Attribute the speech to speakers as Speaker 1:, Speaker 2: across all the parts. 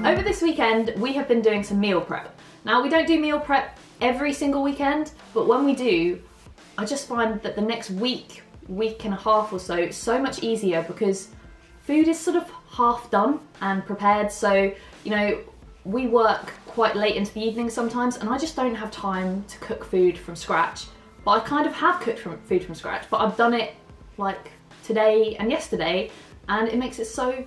Speaker 1: Over this weekend, we have been doing some meal prep. Now, we don't do meal prep every single weekend, but when we do, I just find that the next week and a half or so, it's so much easier because food is sort of half done and prepared. So, you know, we work quite late into the evening sometimes, and I just don't have time to cook food from scratch. But I kind of have cooked food from scratch, but I've done it like today and yesterday, and it makes it so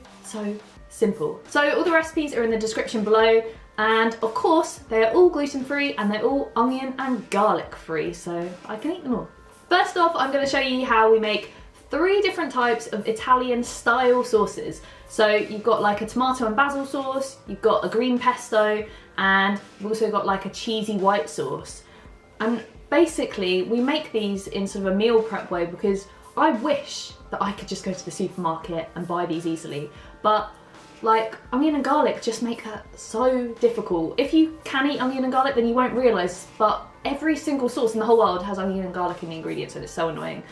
Speaker 1: simple. So all the recipes are in the description below, and of course they are all gluten-free and they're all onion and garlic free, so I can eat them all. First off, I'm going to show you how we make 3 different types of Italian style sauces. So you've got like a tomato and basil sauce, you've got a green pesto, and we've also got like a cheesy white sauce. And basically we make these in sort of a meal prep way because I wish that I could just go to the supermarket and buy these easily, but like onion and garlic just make that so difficult. If you can eat onion and garlic, then you won't realise, but every single sauce in the whole world has onion and garlic in the ingredients, and it's so annoying.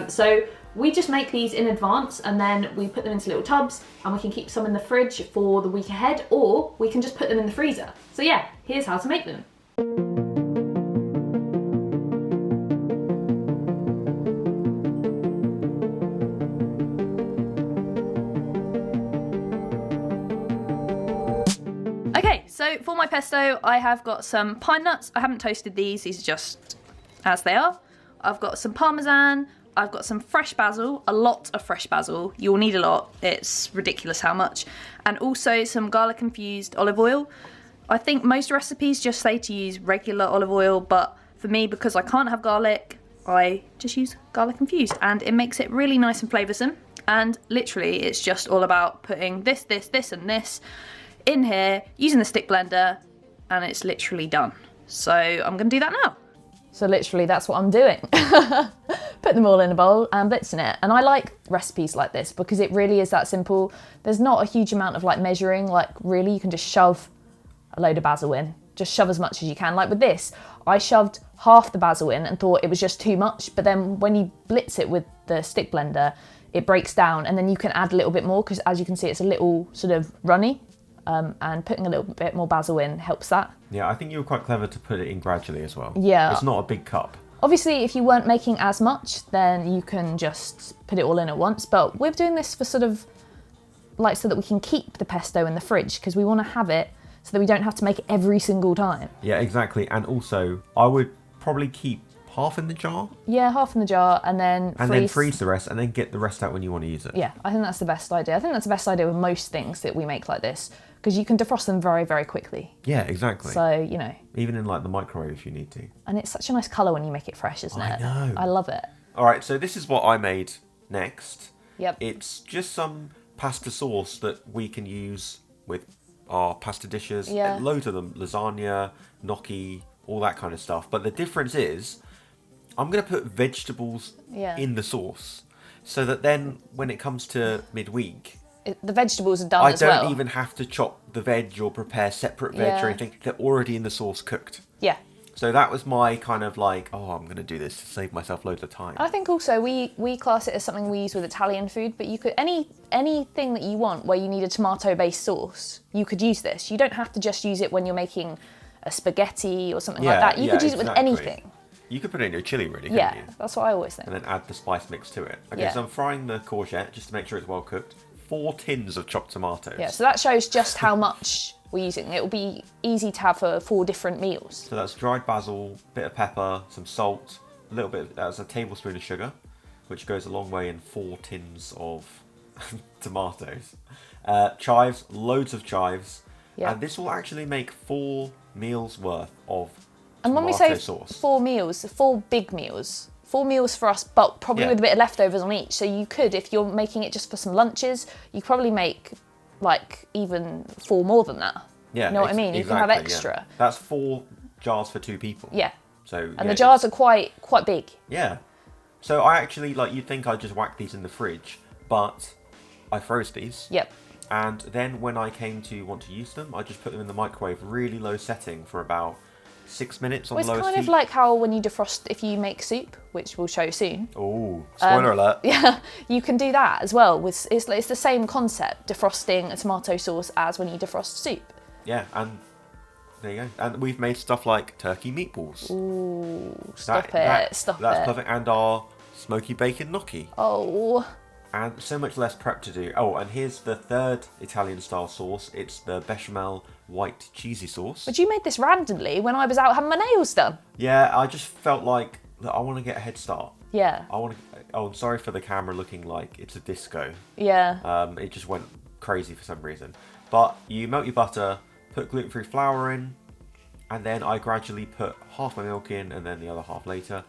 Speaker 1: So we just make these in advance, and then we put them into little tubs, and we can keep some in the fridge for the week ahead, or we can just put them in the freezer. So yeah, here's how to make them. Okay, so for my pesto, I have got some pine nuts. I haven't toasted these are just as they are. I've got some parmesan, I've got some fresh basil, a lot of fresh basil. You'll need a lot, it's ridiculous how much. And also some garlic-infused olive oil. I think most recipes just say to use regular olive oil, but for me, because I can't have garlic, I just use garlic-infused, and it makes it really nice and flavoursome. And literally, it's just all about putting this, and this in here, using the stick blender, and it's literally done. So I'm gonna do that now.
Speaker 2: So literally that's what I'm doing. Put them all in a bowl and blitzing it. And I like recipes like this because it really is that simple. There's not a huge amount of like measuring, like really you can just shove a load of basil in. Just shove as much as you can. Like with this, I shoved half the basil in and thought it was just too much, but then when you blitz it with the stick blender, it breaks down, and then you can add a little bit more because as you can see, it's a little sort of runny. And putting a little bit more basil in helps that.
Speaker 3: Yeah, I think you were quite clever to put it in gradually as well.
Speaker 2: Yeah.
Speaker 3: It's not a big cup.
Speaker 2: Obviously, if you weren't making as much, then you can just put it all in at once. But we're doing this for sort of, like, so that we can keep the pesto in the fridge, because we want to have it so that we don't have to make it every single time.
Speaker 3: Yeah, exactly. And also, I would probably keep half in the jar.
Speaker 2: Yeah, half in the jar, and then
Speaker 3: freeze the rest, and then get the rest out when you want to use it.
Speaker 2: Yeah, I think that's the best idea. I think that's the best idea with most things that we make like this, because you can defrost them very, very quickly.
Speaker 3: Yeah, exactly.
Speaker 2: So, you know.
Speaker 3: Even in like the microwave if you need to.
Speaker 2: And it's such a nice colour when you make it fresh, isn't it?
Speaker 3: I know.
Speaker 2: I love it.
Speaker 3: All right, so this is what I made next.
Speaker 2: Yep.
Speaker 3: It's just some pasta sauce that we can use with our pasta dishes.
Speaker 2: Yeah.
Speaker 3: Loads of them, lasagna, gnocchi, all that kind of stuff. But the difference is, I'm going to put vegetables in the sauce, so that then when it comes to midweek,
Speaker 2: the vegetables are done as well.
Speaker 3: I don't even have to chop the veg or prepare separate veg or anything. They're already in the sauce cooked.
Speaker 2: Yeah.
Speaker 3: So that was my kind of like, oh, I'm going to do this to save myself loads of time.
Speaker 2: I think also we class it as something we use with Italian food, but you could anything that you want where you need a tomato-based sauce, you could use this. You don't have to just use it when you're making a spaghetti or something like that. You could use it with anything.
Speaker 3: You could put it in your chili really, couldn't you?
Speaker 2: Yeah, that's what I always think.
Speaker 3: And then add the spice mix to it. Okay, so I'm frying the courgette just to make sure it's well cooked. 4 tins of chopped tomatoes.
Speaker 2: Yeah, so that shows just how much we're using. It will be easy to have for 4 different meals.
Speaker 3: So that's dried basil, bit of pepper, some salt, a little bit, that's a tablespoon of sugar, which goes a long way in 4 tins of tomatoes. Chives, loads of chives. Yeah. And this will actually make 4 meals worth of
Speaker 2: and when we say
Speaker 3: sauce.
Speaker 2: 4 meals, 4 big meals. 4 meals for us, but probably with a bit of leftovers on each. So you could, if you're making it just for some lunches, you probably make like even 4 more than that.
Speaker 3: Yeah,
Speaker 2: you know what I mean? You can have extra.
Speaker 3: Yeah. That's 4 jars for 2 people.
Speaker 2: Yeah.
Speaker 3: So
Speaker 2: and the jars are quite big.
Speaker 3: Yeah. So I actually you'd think I'd just whack these in the fridge, but I froze these.
Speaker 2: Yep.
Speaker 3: And then when I came to want to use them, I just put them in the microwave, really low setting for about 6 minutes on the lowest heat.
Speaker 2: It's kind of like how when you defrost, if you make soup, which we'll show soon.
Speaker 3: Oh, spoiler alert.
Speaker 2: Yeah, you can do that as well. It's the same concept, defrosting a tomato sauce as when you defrost soup.
Speaker 3: yeah, and there you go. And we've made stuff like turkey meatballs.
Speaker 2: Ooh, stop
Speaker 3: That's
Speaker 2: it.
Speaker 3: perfect. And our smoky bacon gnocchi.
Speaker 2: Oh.
Speaker 3: And so much less prep to do. Oh, and here's the third Italian style sauce. It's the bechamel white cheesy sauce.
Speaker 2: But you made this randomly when I was out having my nails done.
Speaker 3: Yeah, I just felt like that I want to get a head start.
Speaker 2: Yeah.
Speaker 3: I'm sorry for the camera looking like it's a disco.
Speaker 2: Yeah.
Speaker 3: It just went crazy for some reason. But you melt your butter, put gluten-free flour in, and then I gradually put half my milk in and then the other half later.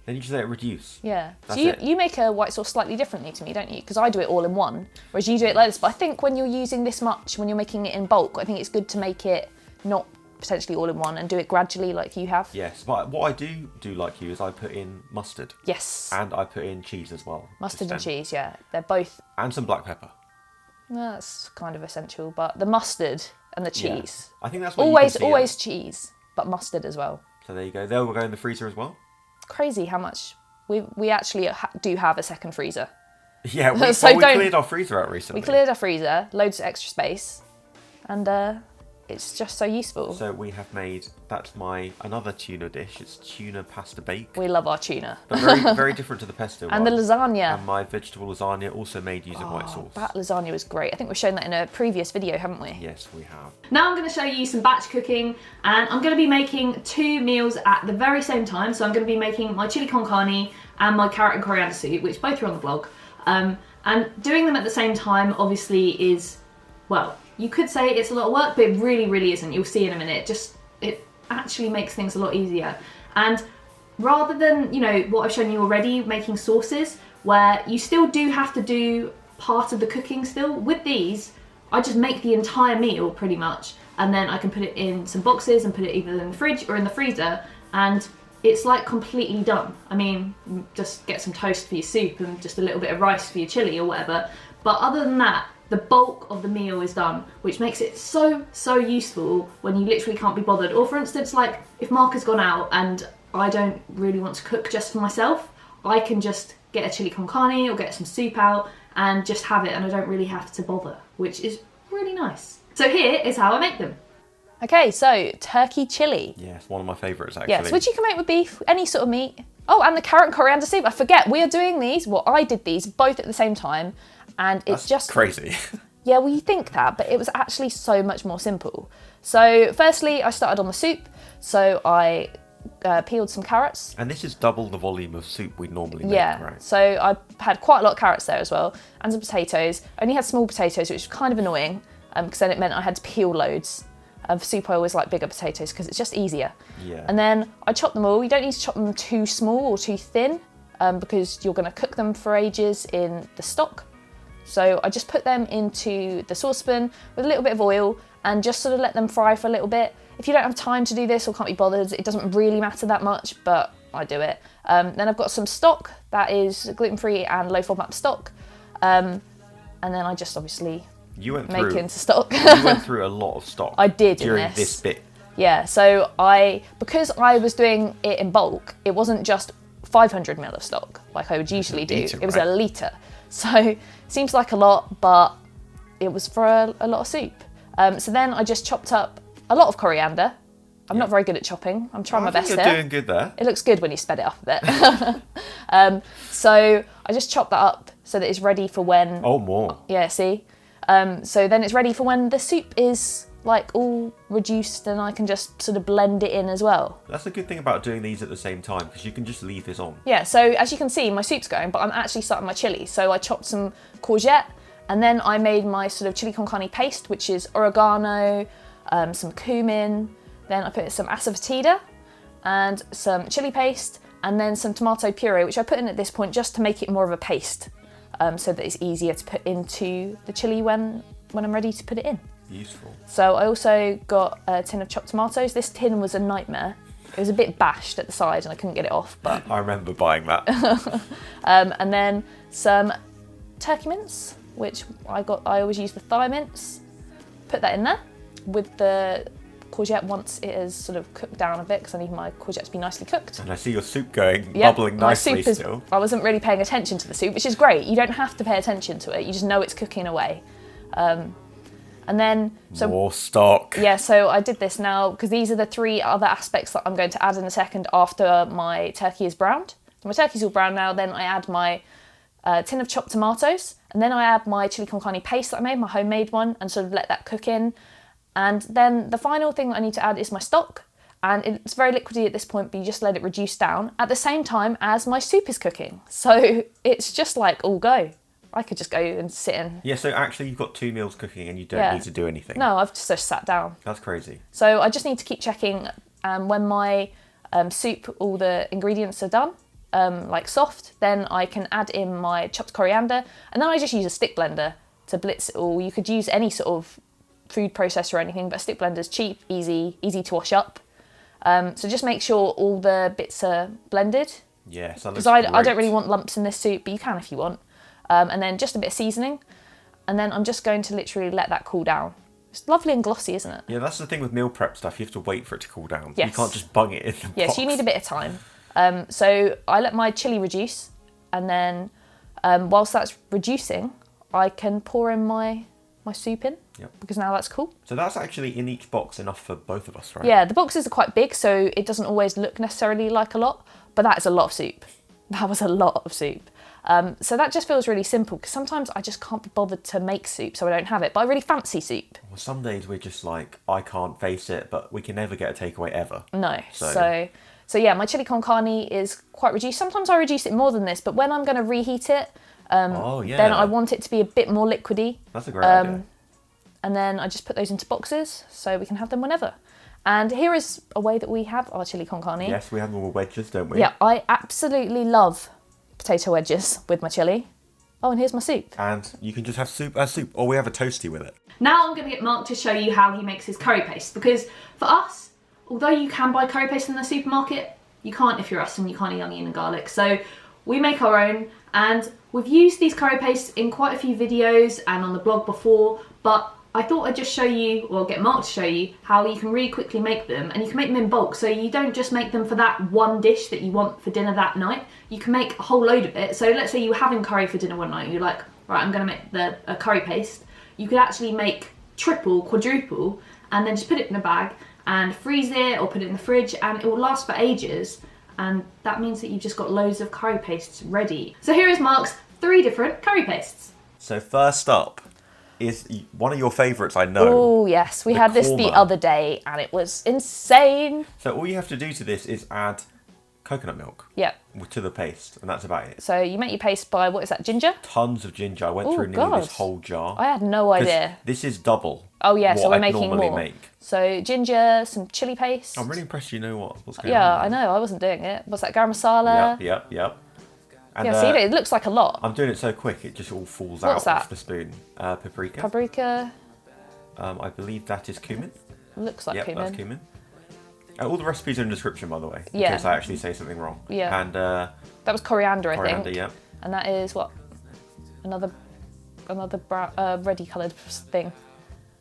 Speaker 3: Then you just let it reduce.
Speaker 2: Yeah.
Speaker 3: That's
Speaker 2: So
Speaker 3: it.
Speaker 2: you make a white sauce slightly differently to me, don't you? Because I do it all in one, whereas you do it like this. But I think when you're using this much, when you're making it in bulk, I think it's good to make it not potentially all in one and do it gradually like you have.
Speaker 3: Yes, but what I do like you is I put in mustard.
Speaker 2: Yes.
Speaker 3: And I put in cheese as well.
Speaker 2: Mustard and cheese, yeah. They're both...
Speaker 3: And some black pepper.
Speaker 2: Well, that's kind of essential, but the mustard and the
Speaker 3: Yeah.
Speaker 2: cheese.
Speaker 3: I think that's what
Speaker 2: Always cheese, but mustard as well.
Speaker 3: So there you go. They'll go in the freezer as well.
Speaker 2: Crazy how much... We actually do have a second freezer.
Speaker 3: Yeah, we cleared our freezer out recently.
Speaker 2: We cleared our freezer, loads of extra space, and it's just so useful.
Speaker 3: So we have made, that's another tuna dish. It's tuna pasta bake.
Speaker 2: We love our tuna.
Speaker 3: But very, very different to the pesto
Speaker 2: And
Speaker 3: one.
Speaker 2: the lasagna.
Speaker 3: And my vegetable lasagna also made using white sauce.
Speaker 2: That lasagna was great. I think we've shown that in a previous video, haven't we?
Speaker 3: Yes, we have.
Speaker 1: Now I'm going to show you some batch cooking, and I'm going to be making 2 meals at the very same time. So I'm going to be making my chili con carne and my carrot and coriander soup, which both are on the blog. And doing them at the same time obviously is, well, you could say it's a lot of work, but it really, really isn't. You'll see in a minute. It actually makes things a lot easier. And rather than, you know, what I've shown you already, making sauces, where you still do have to do part of the cooking still, with these, I just make the entire meal pretty much, and then I can put it in some boxes and put it either in the fridge or in the freezer, and it's like completely done. I mean, just get some toast for your soup and just a little bit of rice for your chili or whatever. But other than that, the bulk of the meal is done, which makes it so useful when you literally can't be bothered. Or for instance, like if Mark has gone out and I don't really want to cook just for myself, I can just get a chili con carne or get some soup out and just have it, and I don't really have to bother, which is really nice. So here is how I make them.
Speaker 2: Okay, so turkey chili.
Speaker 3: Yes, one of my favourites actually.
Speaker 2: Yes, which you can make with beef, any sort of meat. Oh, and the carrot and coriander soup. I forget, we are doing these, well, I did these both at the same time, and it's just
Speaker 3: crazy.
Speaker 2: Yeah, well, you think that, but it was actually so much more simple. So firstly, I started on the soup. So I peeled some carrots.
Speaker 3: And this is double the volume of soup we normally make,
Speaker 2: Yeah,
Speaker 3: right?
Speaker 2: so I had quite a lot of carrots there as well, and some potatoes. I only had small potatoes, which was kind of annoying, because then it meant I had to peel loads. Of soup, I always like bigger potatoes because it's just easier.
Speaker 3: Yeah.
Speaker 2: And then I chopped them all. You don't need to chop them too small or too thin, because you're going to cook them for ages in the stock. So I just put them into the saucepan with a little bit of oil and just sort of let them fry for a little bit. If you don't have time to do this or can't be bothered, it doesn't really matter that much, but I do it. Then I've got some stock that is gluten-free and low FODMAP stock. And then I just obviously make into stock.
Speaker 3: You went through a lot of stock.
Speaker 2: I did
Speaker 3: during this bit.
Speaker 2: Yeah, so because I was doing it in bulk, it wasn't just 500 ml of stock like I would usually do. It was a litre. So it seems like a lot, but it was for a lot of soup. So then I just chopped up a lot of coriander. I'm not very good at chopping. I'm trying my best
Speaker 3: You're
Speaker 2: here.
Speaker 3: doing good there.
Speaker 2: It looks good when you sped it up a bit. So I just chopped that up so that it's ready for when...
Speaker 3: Oh, more.
Speaker 2: Yeah, see? So then it's ready for when the soup is like all reduced and I can just sort of blend it in as well.
Speaker 3: That's the good thing about doing these at the same time, because you can just leave this on.
Speaker 2: Yeah, so as you can see, my soup's going, but I'm actually starting my chili. So I chopped some courgette, and then I made my sort of chili con carne paste, which is oregano, some cumin, then I put some asafoetida and some chili paste, and then some tomato puree, which I put in at this point just to make it more of a paste, so that it's easier to put into the chili when I'm ready to put it in.
Speaker 3: Useful.
Speaker 2: So I also got a tin of chopped tomatoes. This tin was a nightmare. It was a bit bashed at the side and I couldn't get it off, but...
Speaker 3: I remember buying that.
Speaker 2: And then some turkey mince, which I always use the thigh mince. Put that in there with the courgette once it is sort of cooked down a bit, because I need my courgette to be nicely cooked.
Speaker 3: And I see your soup bubbling nicely still.
Speaker 2: I wasn't really paying attention to the soup, which is great. You don't have to pay attention to it. You just know it's cooking away. And then, so
Speaker 3: more stock.
Speaker 2: yeah, so I did this now because these are the 3 other aspects that I'm going to add in a second after my turkey is browned. So my turkey's all brown now, then I add my tin of chopped tomatoes, and then I add my chili con carne paste that I made, my homemade one, and sort of let that cook in. And then the final thing that I need to add is my stock, and it's very liquidy at this point, but you just let it reduce down at the same time as my soup is cooking. So it's just like all go. I could just go and sit in.
Speaker 3: Yeah, so actually you've got 2 meals cooking and you don't need to do anything.
Speaker 2: No, I've just sat down.
Speaker 3: That's crazy.
Speaker 2: So I just need to keep checking when my soup, all the ingredients are done, like soft, then I can add in my chopped coriander, and then I just use a stick blender to blitz it all. You could use any sort of food processor or anything, but a stick blender is cheap, easy to wash up. So just make sure all the bits are blended.
Speaker 3: Yes,
Speaker 2: because I don't really want lumps in this soup, but you can if you want. And then just a bit of seasoning, and then I'm just going to literally let that cool down. It's lovely and glossy, isn't it?
Speaker 3: Yeah, that's the thing with meal prep stuff. You have to wait for it to cool down.
Speaker 2: Yes.
Speaker 3: You can't just bung it in the
Speaker 2: Yes,
Speaker 3: box.
Speaker 2: you need a bit of time. So I let my chili reduce, and then whilst that's reducing, I can pour in my soup in, because now that's cool.
Speaker 3: So that's actually in each box enough for both of us, right?
Speaker 2: Yeah, the boxes are quite big, so it doesn't always look necessarily like a lot, but that is a lot of soup. That was a lot of soup. So that just feels really simple, because sometimes I just can't be bothered to make soup, so I don't have it, but I really fancy soup.
Speaker 3: Well, some days we're just like, I can't face it, but we can never get a takeaway ever.
Speaker 2: No, so yeah, my chili con carne is quite reduced. Sometimes I reduce it more than this, but when I'm going to reheat it, then I want it to be a bit more liquidy.
Speaker 3: That's a great idea.
Speaker 2: And then I just put those into boxes so we can have them whenever. And here is a way that we have our chili con carne.
Speaker 3: Yes, we have them with wedges, don't we?
Speaker 2: Yeah, I absolutely love potato wedges with my chili. Oh, and here's my soup.
Speaker 3: And you can just have soup as soup, or we have a toasty with it.
Speaker 1: Now I'm going to get Mark to show you how he makes his curry paste, because for us, although you can buy curry paste in the supermarket, you can't if you're us and you can't eat onion and garlic. So we make our own, and we've used these curry pastes in quite a few videos and on the blog before, but I thought I'd just show you, or get Mark to show you, how you can really quickly make them, and you can make them in bulk, so you don't just make them for that one dish that you want for dinner that night. You can make a whole load of it. So let's say you were having curry for dinner one night, you're like, right, I'm going to make a curry paste. You could actually make triple, quadruple, and then just put it in a bag and freeze it or put it in the fridge, and it will last for ages, and that means that you've just got loads of curry pastes ready. So here is Mark's 3 different curry pastes.
Speaker 3: So first up is one of your favourites, I know.
Speaker 2: Oh yes, we had this the
Speaker 3: korma.
Speaker 2: other day and it was insane.
Speaker 3: So all you have to do to this is add coconut milk
Speaker 2: Yep.
Speaker 3: to the paste, and that's about it.
Speaker 2: So you make your paste by, what is that, ginger?
Speaker 3: Tons of ginger. I went
Speaker 2: Oh,
Speaker 3: through nearly
Speaker 2: God.
Speaker 3: this whole jar.
Speaker 2: I had no
Speaker 3: 'Cause
Speaker 2: idea.
Speaker 3: This is double.
Speaker 2: Oh yeah, so
Speaker 3: what
Speaker 2: we're
Speaker 3: I'd
Speaker 2: making
Speaker 3: normally
Speaker 2: more.
Speaker 3: make.
Speaker 2: So ginger, some chili paste.
Speaker 3: I'm really impressed you know what's going on.
Speaker 2: Yeah, I know, I wasn't doing it. What's that, garam masala?
Speaker 3: Yep. And,
Speaker 2: Yeah, see, it looks like a lot.
Speaker 3: I'm doing it so quick, it just all falls
Speaker 2: What's
Speaker 3: out
Speaker 2: that?
Speaker 3: off the spoon. Paprika.
Speaker 2: Paprika,
Speaker 3: I believe that is cumin.
Speaker 2: looks like
Speaker 3: Yep,
Speaker 2: cumin.
Speaker 3: that's cumin. All the recipes are in the description, by the way, in
Speaker 2: Yeah.
Speaker 3: case I actually say something wrong.
Speaker 2: Yeah.
Speaker 3: And
Speaker 2: That was coriander, I
Speaker 3: coriander,
Speaker 2: think.
Speaker 3: yep.
Speaker 2: And that is what? Another brown, reddy coloured thing.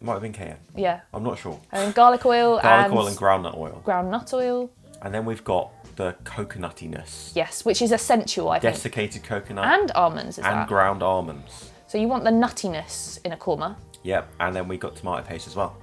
Speaker 3: Might have been cayenne.
Speaker 2: Yeah.
Speaker 3: I'm not sure.
Speaker 2: And garlic oil
Speaker 3: Garlic oil and groundnut oil.
Speaker 2: ground nut oil.
Speaker 3: And then we've got the coconuttiness.
Speaker 2: Yes, which is essential, I think.
Speaker 3: Desiccated coconut.
Speaker 2: And almonds, is
Speaker 3: and
Speaker 2: that?
Speaker 3: ground almonds.
Speaker 2: So you want the nuttiness in a korma.
Speaker 3: Yep, and then we got tomato paste as well.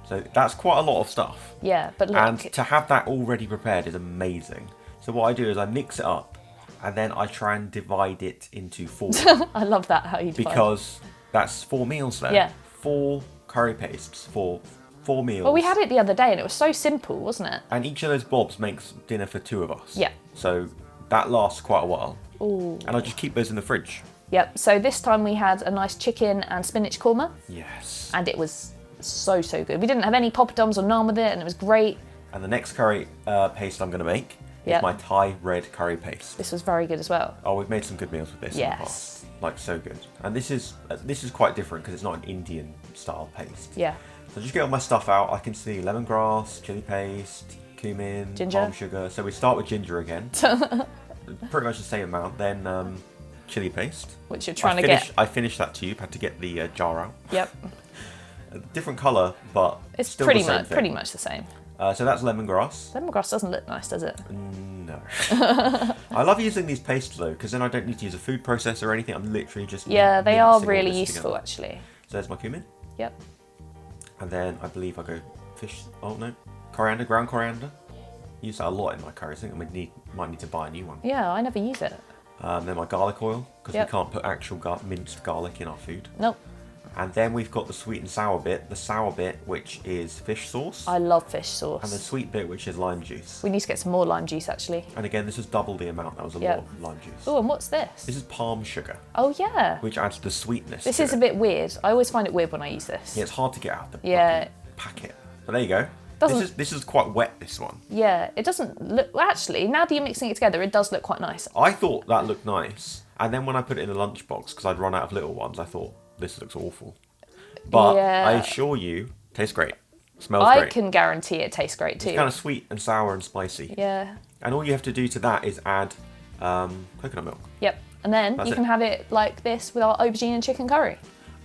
Speaker 3: So that's quite a lot of stuff.
Speaker 2: Yeah, but look.
Speaker 3: And to have that already prepared is amazing. So what I do is I mix it up, and then I try and divide it into 4.
Speaker 2: I love that, how you divide.
Speaker 3: Because that's 4 meals there.
Speaker 2: Yeah.
Speaker 3: 4 curry pastes for 4 meals.
Speaker 2: Well, we had it the other day and it was so simple, wasn't it?
Speaker 3: And each of those blobs makes dinner for 2 of us.
Speaker 2: Yeah.
Speaker 3: So that lasts quite a while.
Speaker 2: Ooh.
Speaker 3: And I just keep those in the fridge.
Speaker 2: Yep, so this time we had a nice chicken and spinach korma,
Speaker 3: Yes.
Speaker 2: and it was so good. We didn't have any poppadoms or naan with it, and it was great.
Speaker 3: And the next curry paste I'm going to make is
Speaker 2: Yep.
Speaker 3: my Thai red curry paste.
Speaker 2: This was very good as well.
Speaker 3: Oh, we've made some good meals with this in the
Speaker 2: Yes.
Speaker 3: past. Like, so good. And this is quite different because it's not an Indian style paste.
Speaker 2: Yeah.
Speaker 3: So just get all my stuff out. I can see lemongrass, chili paste, cumin,
Speaker 2: Ginger.
Speaker 3: palm sugar. So we start with ginger again. Pretty much the same amount. Then chili paste.
Speaker 2: Which you're trying to get.
Speaker 3: I finished that tube. Had to get the jar out.
Speaker 2: Yep.
Speaker 3: A different colour, but
Speaker 2: It's
Speaker 3: still
Speaker 2: pretty
Speaker 3: the same
Speaker 2: much
Speaker 3: thing.
Speaker 2: pretty much the same.
Speaker 3: So that's lemongrass.
Speaker 2: Lemongrass doesn't look nice, does it?
Speaker 3: No. I love using these pastes though, because then I don't need to use a food processor or anything. I'm literally just
Speaker 2: Yeah, they are
Speaker 3: mixing all
Speaker 2: really
Speaker 3: this
Speaker 2: useful
Speaker 3: together.
Speaker 2: actually.
Speaker 3: So there's my cumin.
Speaker 2: Yep.
Speaker 3: And then I believe I go fish. Oh no, coriander, ground coriander. Use that a lot in my curries. I think I might need to buy a new one.
Speaker 2: Yeah, I never use it.
Speaker 3: Then my garlic oil, because
Speaker 2: Yep.
Speaker 3: we can't put actual minced garlic in our food.
Speaker 2: Nope.
Speaker 3: And then we've got the sweet and sour bit. The sour bit, which is fish sauce.
Speaker 2: I love fish
Speaker 3: And the
Speaker 2: sauce.
Speaker 3: sweet bit, which is lime juice.
Speaker 2: We need to get some more lime juice actually.
Speaker 3: And again, this is double the amount. That was a
Speaker 2: Yeah.
Speaker 3: lot of lime juice.
Speaker 2: Oh, and what's this?
Speaker 3: This is palm sugar,
Speaker 2: Oh yeah.
Speaker 3: which adds the sweetness.
Speaker 2: This
Speaker 3: to
Speaker 2: is
Speaker 3: it.
Speaker 2: a bit weird. I always find it weird when I use this.
Speaker 3: Yeah, it's hard to get out the
Speaker 2: Yeah.
Speaker 3: packet. But there you go.
Speaker 2: Doesn't-
Speaker 3: This is quite wet, this one.
Speaker 2: Yeah, it doesn't look... Well, actually, now that you're mixing it together, it does look quite nice.
Speaker 3: I thought that looked nice. And then when I put it in a lunchbox, because I'd run out of little ones, I thought, this looks awful. But
Speaker 2: Yeah.
Speaker 3: I assure you, tastes great. Smells
Speaker 2: I
Speaker 3: great.
Speaker 2: can guarantee it tastes great too.
Speaker 3: It's kind of sweet and sour and spicy.
Speaker 2: Yeah.
Speaker 3: And all you have to do to that is add coconut milk.
Speaker 2: Yep. And then
Speaker 3: That's
Speaker 2: you
Speaker 3: it.
Speaker 2: can have it like this with our aubergine and chicken curry.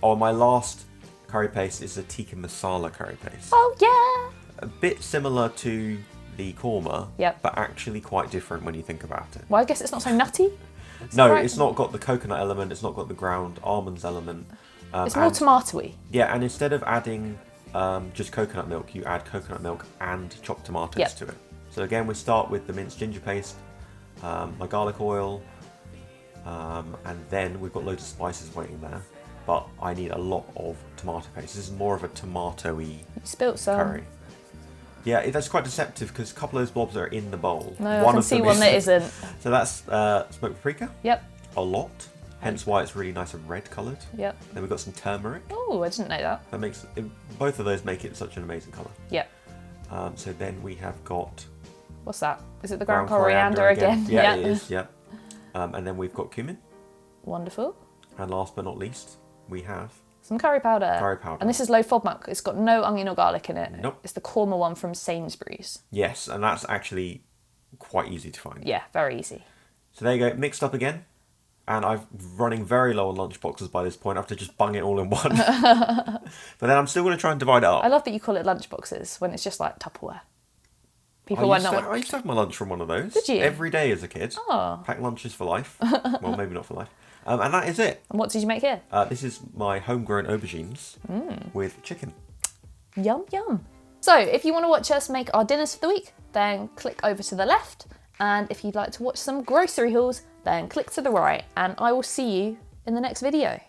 Speaker 3: Oh, my last curry paste is the TIKKA masala curry paste.
Speaker 2: Oh yeah.
Speaker 3: A bit similar to the korma,
Speaker 2: Yep.
Speaker 3: but actually quite different when you think about it.
Speaker 2: Well, I guess it's not so nutty.
Speaker 3: No,
Speaker 2: right?
Speaker 3: it's not got the coconut element, it's not got the ground almonds element.
Speaker 2: It's more
Speaker 3: and-
Speaker 2: tomatoey.
Speaker 3: Yeah, and instead of adding just coconut milk, you add coconut milk and chopped tomatoes
Speaker 2: Yep.
Speaker 3: to it. So again, we start with the minced ginger paste, my garlic oil, and then we've got loads of spices waiting there. But I need a lot of tomato paste. This is more of a tomatoey
Speaker 2: You spilt some.
Speaker 3: curry. Yeah, that's quite deceptive because a couple of those blobs are in the bowl.
Speaker 2: No, I can see one that isn't.
Speaker 3: So that's smoked paprika,
Speaker 2: Yep.
Speaker 3: a lot. Hence why it's really nice and red coloured.
Speaker 2: Yep.
Speaker 3: Then we've got some turmeric.
Speaker 2: Oh, I didn't know that.
Speaker 3: That makes both of those make it such an amazing colour.
Speaker 2: Yep.
Speaker 3: So then we have got
Speaker 2: What's that? Is it the ground coriander again?
Speaker 3: Yeah, it is. Yeah. And then we've got cumin.
Speaker 2: Wonderful.
Speaker 3: And last but not least, we have
Speaker 2: Some curry powder.
Speaker 3: Curry powder.
Speaker 2: And this is low FODMAP. It's got no onion or garlic in it.
Speaker 3: Nope.
Speaker 2: It's the Korma one from Sainsbury's.
Speaker 3: yes, and that's actually quite easy to find.
Speaker 2: Yeah, very easy.
Speaker 3: So there you go, mixed up again. And I'm running very low on lunch boxes by this point. I have to just bung it all in one. But then I'm still going to try and divide it up.
Speaker 2: I love that you call it lunch boxes when it's just like Tupperware. People
Speaker 3: I
Speaker 2: won't
Speaker 3: used,
Speaker 2: know
Speaker 3: to,
Speaker 2: what...
Speaker 3: I used to have my lunch from one of those.
Speaker 2: Did you?
Speaker 3: Every day as a kid.
Speaker 2: Oh.
Speaker 3: Packed lunches for life. Well, maybe not for life. And that is it.
Speaker 2: And what did you make here?
Speaker 3: This is my homegrown aubergines with chicken.
Speaker 2: Yum, yum. So if you want to watch us make our dinners for the week, then click over to the left. And if you'd like to watch some grocery hauls, then click to the right. And I will see you in the next video.